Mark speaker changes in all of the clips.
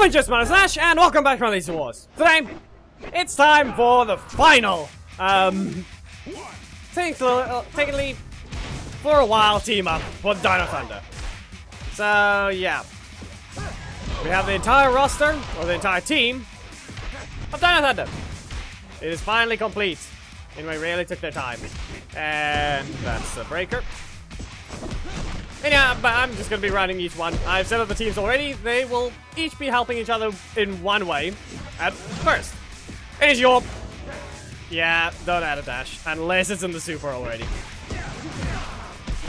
Speaker 1: Just my name is Nash, and welcome back to Lazy Wars. Today, it's time for the final, technically, for a while, team up for Dino Thunder. So, yeah. We have the entire roster, or the entire team, of Dino Thunder. It is finally complete, and we really took their time. And that's a breaker. And yeah, but I'm just gonna be running each one. I've set up the teams already. They will each be helping each other in one way. At first, is your... Yeah, don't add a dash. Unless it's in the super already.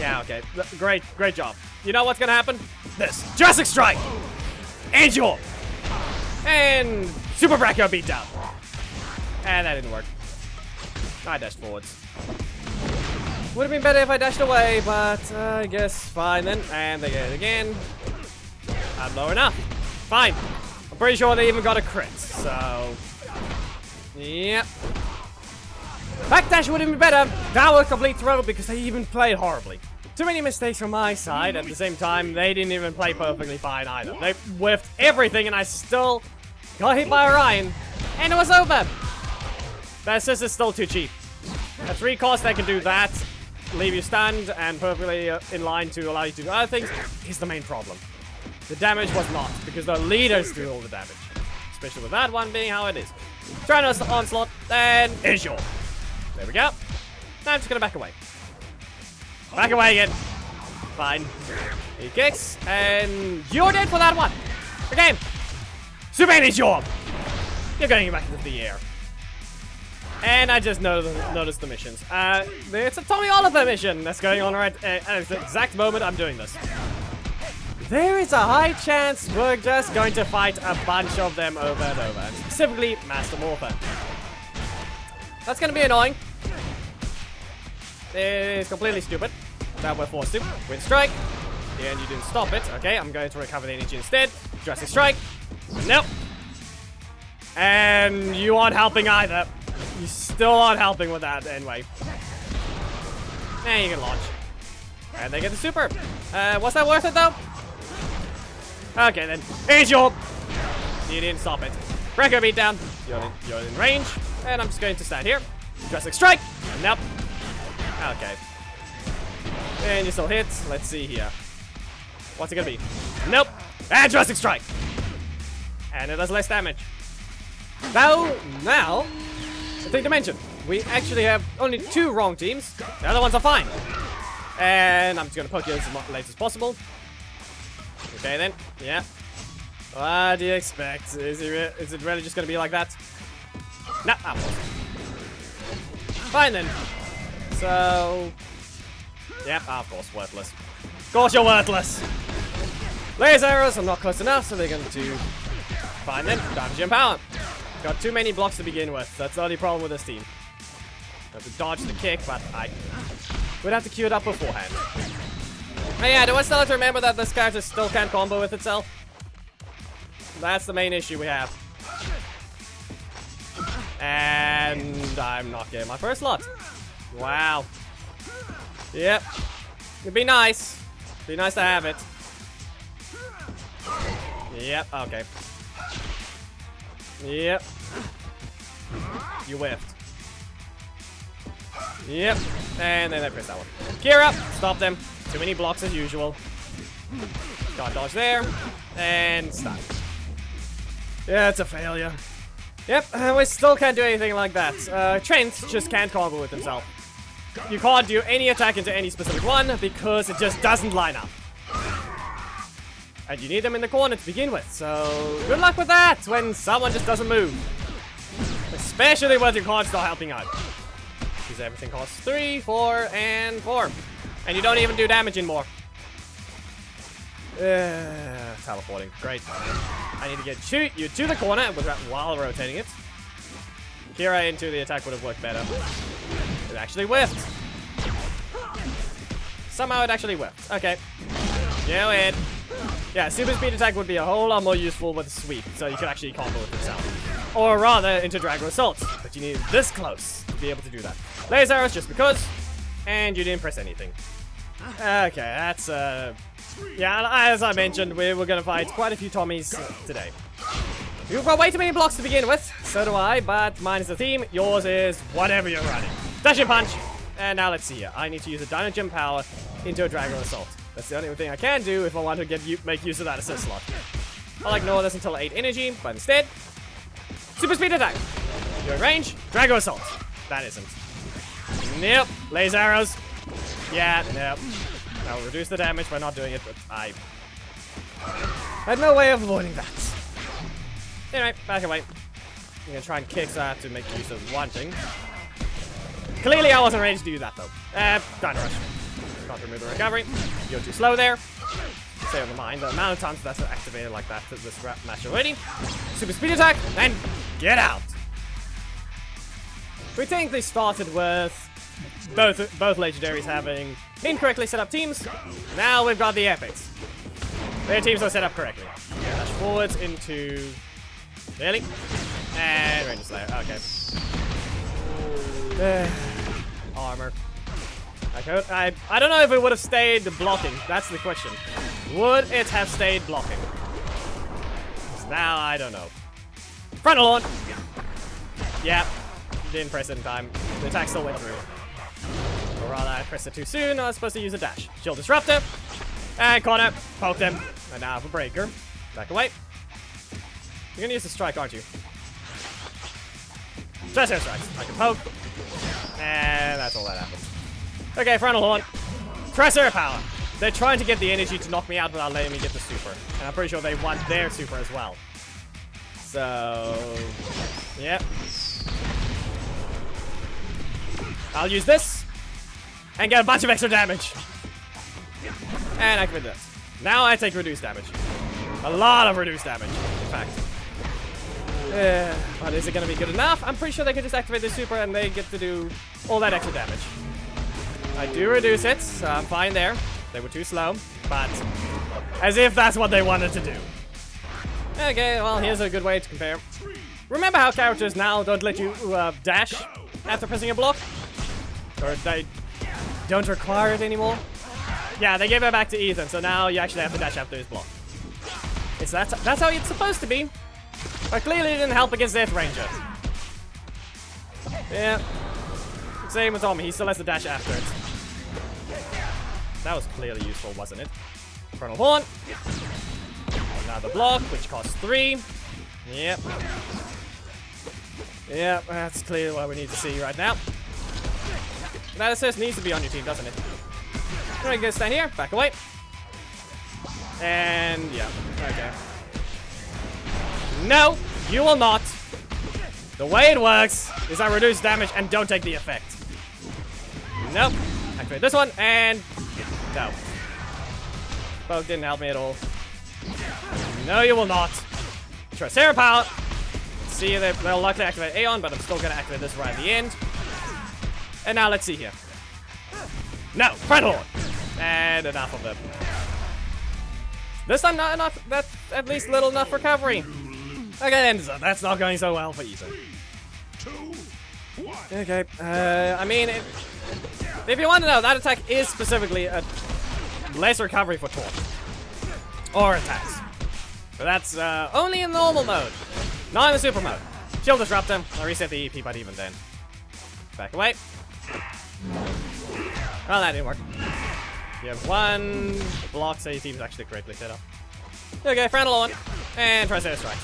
Speaker 1: Yeah, okay. Great job. You know what's gonna happen? This. Jurassic Strike! And your... And... Super Brachio beatdown. And that didn't work. I dashed forwards. Would have been better if I dashed away, but I guess fine then. And they get it again. I'm low enough. Fine. I'm pretty sure they even got a crit, so... Yep. Backdash would have been better. That was a complete throw because they even played horribly. Too many mistakes from my side. At the same time, they didn't even play perfectly fine either. They whiffed everything and I still got hit by Orion. And it was over. That assist is still too cheap. At 3 costs, they can do that. Leave you stunned and perfectly in line to allow you to do other things is the main problem. The damage was not, because the leaders do all the damage. Especially with that one being how it is. Tranos onslaught, and Azure. There we go. Now I'm just gonna back away. Back away again. Fine. He kicks, and you're dead for that one. Okay. Super Azure. You're going back into the air. And I just noticed the missions. It's a Tommy Oliver mission that's going on right at the exact moment I'm doing this. There is a high chance we're just going to fight a bunch of them over and over. And specifically, Master Morpher. That's going to be annoying. It's completely stupid that we're forced to. Wind Strike. And you didn't stop it. Okay, I'm going to recover the energy instead. Jurassic Strike. Nope. And you aren't helping either. You still aren't helping with that anyway. And you can launch. And they get the super. Was that worth it though? Okay then. Here's your... You didn't stop it. Brachio beatdown. You're in range. And I'm just going to stand here. Jurassic Strike. Nope. Okay. And you still hit. Let's see here. What's it gonna be? Nope. And Jurassic Strike. And it does less damage. Now... I think to mention, we actually have only 2 wrong teams. The other ones are fine. And I'm just gonna poke you as late as possible. Okay then, yeah. What do you expect? Is it really just gonna be like that? Nah, of course. Fine then. So, yeah, of course, worthless. Of course you're worthless. Laser arrows, I'm not close enough, so they're gonna do fine then. Damage and power. Got too many blocks to begin with. That's the only problem with this team. Have to dodge the kick, but I would have to queue it up beforehand. Oh yeah, do I still have to remember that this character still can't combo with itself? That's the main issue we have. And I'm not getting my first lot. Wow. Yep. It'd be nice. Be nice to have it. Yep, okay. Yep. You whiffed. Yep. And then I pressed that one. Kira, stop them. Too many blocks as usual. Got dodge there. And stop. Yeah, it's a failure. Yep, we still can't do anything like that. Trent just can't combo with himself. You can't do any attack into any specific one because it just doesn't line up. And you need them in the corner to begin with, so good luck with that when someone just doesn't move. Especially with your cards not helping out. Because everything costs 3, 4, and 4. And you don't even do damage anymore. Teleporting, great. I need to get you to the corner while rotating it. Kira into the attack would have worked better. It actually whiffed. Somehow it actually whiffed. Okay. Go ahead. Yeah, super speed attack would be a whole lot more useful with sweep, so you could actually combo with yourself. Or rather, into Dragon Assault, but you need this close to be able to do that. Laser arrows just because, and you didn't press anything. Okay, that's Yeah, and as I mentioned, we were gonna fight quite a few Tommies today. You've got way too many blocks to begin with, so do I, but mine is the theme, yours is whatever you're running. Dash and punch, and now let's see here. I need to use a Dino Gym power into a Dragon Assault. That's the only thing I can do if I want to make use of that assist slot. I'll ignore this until 8 energy, but instead, Super Speed Attack. You're in range, Dragon Assault. That isn't. Nope, laser arrows. Yeah, nope. I'll reduce the damage by not doing it, but I had no way of avoiding that. Anyway, back away. I'm gonna try and kick that to make use of wanting. Clearly I wasn't ready to do that though. Dino Rush. Can't remove the recovery. You're too slow there. Stay on the mind. The amount of times that's activated like that to this match already. Super Speed Attack, and get out! We think they started with both legendaries having incorrectly set up teams. Now we've got the epics. Their teams are set up correctly. Dash forwards into... Really? And Ranger Slayer. Okay. Armor. I don't know if it would have stayed blocking. That's the question. Would it have stayed blocking? Now I don't know. Frontal launch. Yeah. Didn't press it in time. The attack still went through. Or rather, I pressed it too soon. I was supposed to use a dash. Shield Disruptor. And corner. Poke them. And now for Breaker. Back away. You're gonna use the strike, aren't you? Just air strikes. I can poke. And that's all that happens. Okay, frontal horn. Press air power. They're trying to get the energy to knock me out without letting me get the super. And I'm pretty sure they want their super as well. So... Yep. I'll use this. And get a bunch of extra damage. And activate this. Now I take reduced damage. A lot of reduced damage, in fact. But is it going to be good enough? I'm pretty sure they can just activate the super and they get to do all that extra damage. I do reduce it, so I'm fine there. They were too slow, but as if that's what they wanted to do. Okay, well, here's a good way to compare. Remember how characters now don't let you dash after pressing a block? Or they don't require it anymore? Yeah, they gave it back to Ethan, so now you actually have to dash after his block. That's how it's supposed to be. But clearly it didn't help against Death Ranger. Yeah. Same with Tommy, he still has to dash after it. That was clearly useful, wasn't it? Frontal Horn. Another block, which costs 3. Yep. Yep, that's clearly what we need to see right now. That assist needs to be on your team, doesn't it? Alright, go stand here, back away. And yeah, okay. No, you will not. The way it works is I reduce damage and don't take the effect. Nope. Activate this one, and no. Poke didn't help me at all. No, you will not. Try Sarah Power. See, they'll likely activate Aeon, but I'm still going to activate this right at the end. And now let's see here. No, Frontal Horn. And enough of them. This time, not enough. That's at least little enough recovery. Okay, then, so that's not going so well for Ethan. Okay, I mean, if you want to know, that attack is specifically a less recovery for taunt. Or attacks. But that's only in normal mode. Not in the super mode. Shield Disrupt him. I'll reset the EP, but even then. Back away. Well, that didn't work. You have one block, so your team's actually correctly set up. Okay, Frontal on. And try Air Strike.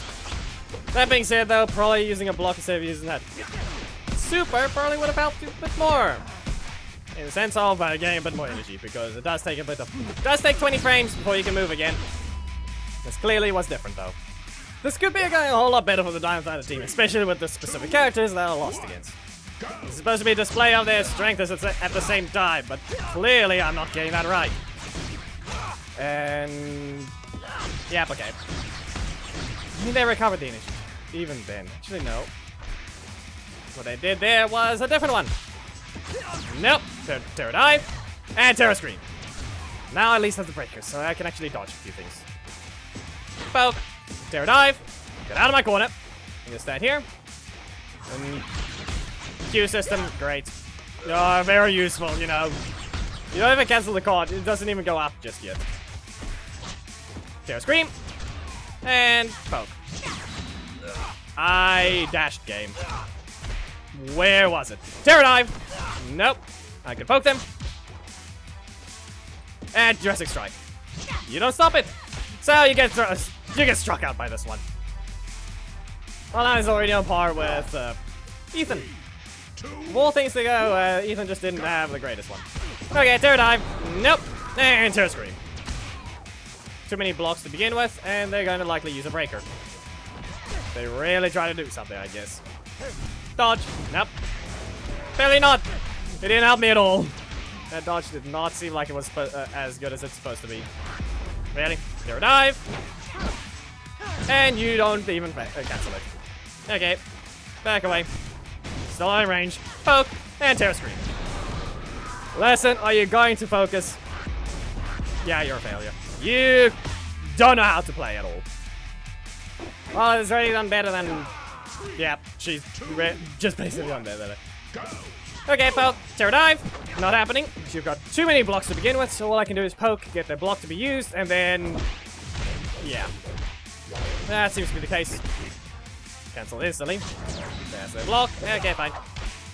Speaker 1: That being said, though, probably using a block instead of using that super probably would have helped you a bit more. In the sense of getting a bit more energy, because it does take a bit of... It does take 20 frames before you can move again. This clearly was different, though. This could be going a whole lot better for the Dino Thunder team, especially with the specific characters that are lost against. It's supposed to be a display of their strength at the same time, but clearly I'm not getting that right. And... Yep, okay. I mean, they recovered the energy. Even then. Actually, no. What they did there was a different one. Nope. Terror Dive. And Terror Scream. Now at least have the breakers, so I can actually dodge a few things. Poke. Terror Dive. Get out of my corner. I'm gonna stand here. And Q system, great. Oh, very useful, you know. You don't even cancel the card. It doesn't even go up just yet. Tear Scream. And poke. I dashed game. Where was it? Terror Dive! Nope. I can poke them. And Jurassic Strike. You don't stop it. So you get struck out by this one. Well, that is already on par with Ethan. More things to go, Ethan just didn't have the greatest one. Okay, Terror Dive. Nope. And Terror Scream. Too many blocks to begin with, and they're going to likely use a breaker. They really try to do something, I guess. Dodge. Nope. Barely not. It didn't help me at all. That dodge did not seem like it was as good as it's supposed to be. Really? Terror Dive. And you don't even cancel it. Okay. Back away. Still in range. Poke. And Terror Scream. Lesson, are you going to focus? Yeah, you're a failure. You don't know how to play at all. Well, it's already done better than... Yeah, she's just basically done better. Okay, poke. Terror Dive. Not happening. You've got too many blocks to begin with, so all I can do is poke, get the block to be used, and then... Yeah. That seems to be the case. Cancel instantly. There's the block. Okay, fine.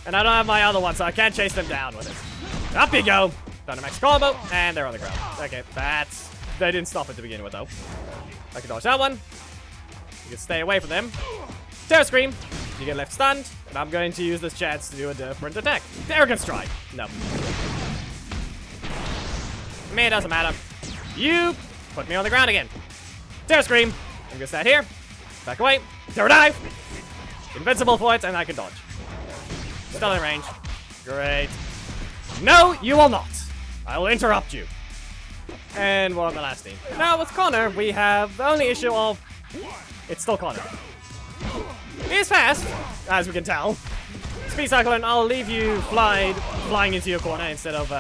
Speaker 1: And I don't have my other one, so I can't chase them down with it. Up you go. Dynamax combo, and they're on the ground. Okay, that's... They didn't stop it to begin with, though. I can dodge that one. You can stay away from them. Terror Scream. You get left stunned, and I'm going to use this chance to do a different attack. Arrogant Strike. No. Me, it doesn't matter. You put me on the ground again. Terror Scream. I'm gonna stand here. Back away. Terror Dive. Invincible for it, and I can dodge. Still in range. Great. No, you will not. I will interrupt you. And we're on the last team. Now with Connor, we have the only issue of... It's still Connor. He's fast, as we can tell. Speed Cyclone, I'll leave you flying into your corner instead of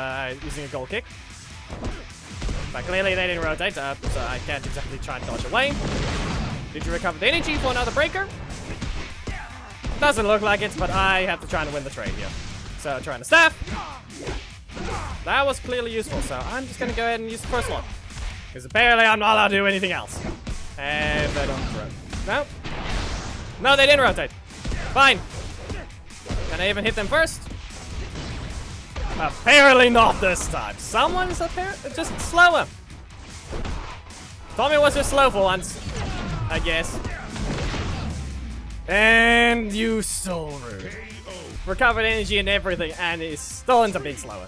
Speaker 1: using a goal kick. But clearly they didn't rotate, so I can't exactly try and dodge away. Did you recover the energy for another breaker? Doesn't look like it, but I have to try and win the trade here. So trying to staff. That was clearly useful, so I'm just gonna go ahead and use the first one. Because apparently I'm not allowed to do anything else. And they don't rotate. No. No, they didn't rotate. Fine. Can I even hit them first? Apparently not this time. Someone's just slower. Tommy was just slow for once, I guess. And you so rude. Recovered energy and everything, and it still ends up being slower.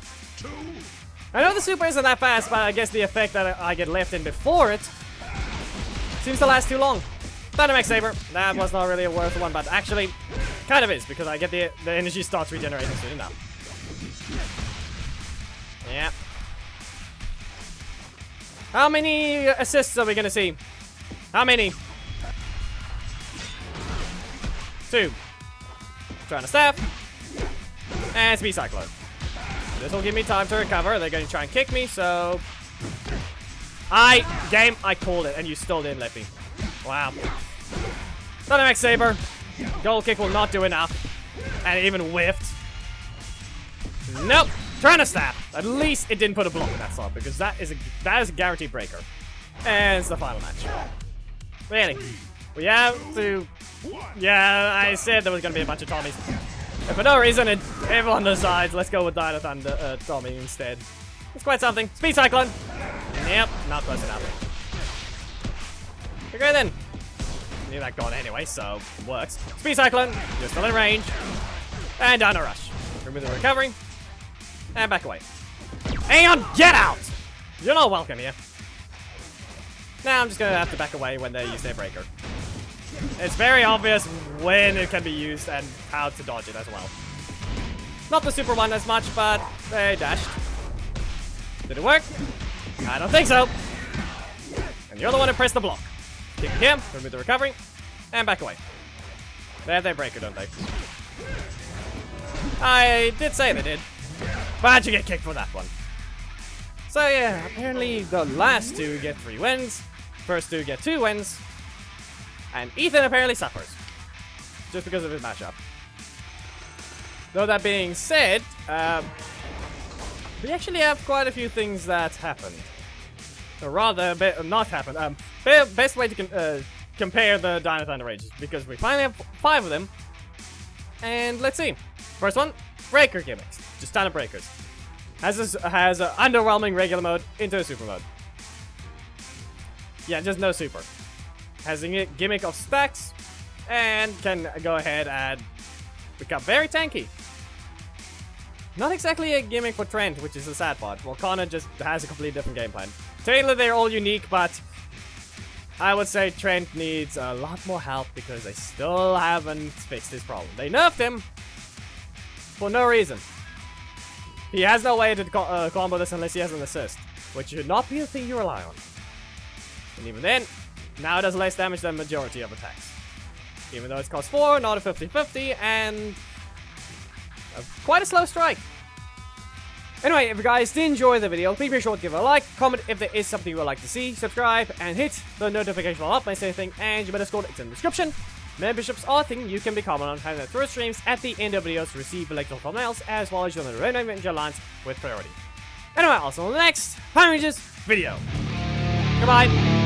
Speaker 1: I know the super isn't that fast, but I guess the effect that I get left in before it seems to last too long. Dynamax Saber. That was not really a worth one, but actually kind of is, because I get the energy starts regenerating soon enough. Yeah. How many assists are we gonna see? How many? 2. Trying to staff. And Speed Cyclone. This will give me time to recover. They're going to try and kick me, so... Game, I called it, and you still didn't let me. Wow. Dynamax Saber. Goal kick will not do enough. And it even whiffed. Nope. Trying to staff. At least it didn't put a block in that slot, because that is a guaranteed breaker. And it's the final match. Really. We have to... Yeah, I said there was going to be a bunch of Tommies. And for no reason, everyone decides, let's go with Dino Thunder Tommy instead. It's quite something. Speed Cyclone. Yep, not close enough. Okay then. Knew that gone anyway, so it works. Speed Cyclone. You're still in range. And Dino Rush. Remove the recovery. And back away. And get out! You're not welcome here. Now I'm just going to have to back away when they use their breaker. It's very obvious when it can be used and how to dodge it as well. Not the super one as much, but they dashed. Did it work? I don't think so. And you're the one who pressed the block. Kick it here, remove the recovery, and back away. They have their breaker, don't they? I did say they did. But you get kicked for that one. So yeah, apparently the last two get 3 wins. First two get 2 wins. And Ethan apparently suffers. Just because of his matchup. Though that being said, we actually have quite a few things that happened. or rather, not happen. Best way to compare the Dino Thunder Rangers, because we finally have 5 of them. And let's see. First one, breaker gimmicks. Just ton of breakers. Has a underwhelming regular mode into a super mode. Yeah, just no super. Has a gimmick of stacks, and can go ahead and become very tanky. Not exactly a gimmick for Trent, which is the sad part. Well, Connor just has a completely different game plan. Taylor, they're all unique, but I would say Trent needs a lot more help because they still haven't fixed his problem. They nerfed him for no reason. He has no way to combo this unless he has an assist, which should not be a thing you rely on. And even then, now it does less damage than majority of attacks. Even though it's cost 4, not a 50-50, and quite a slow strike. Anyway, if you guys did enjoy the video, please be sure to give it a like, comment if there is something you would like to see, subscribe, and hit the notification bell up by saying anything, and you better Discord, it's in the description. Memberships are a thing you can become on having that through streams at the end of videos to receive electoral thumbnails, as well as join the Random Ranger Alliance with priority. Anyway, also on the next Power Rangers video. Goodbye.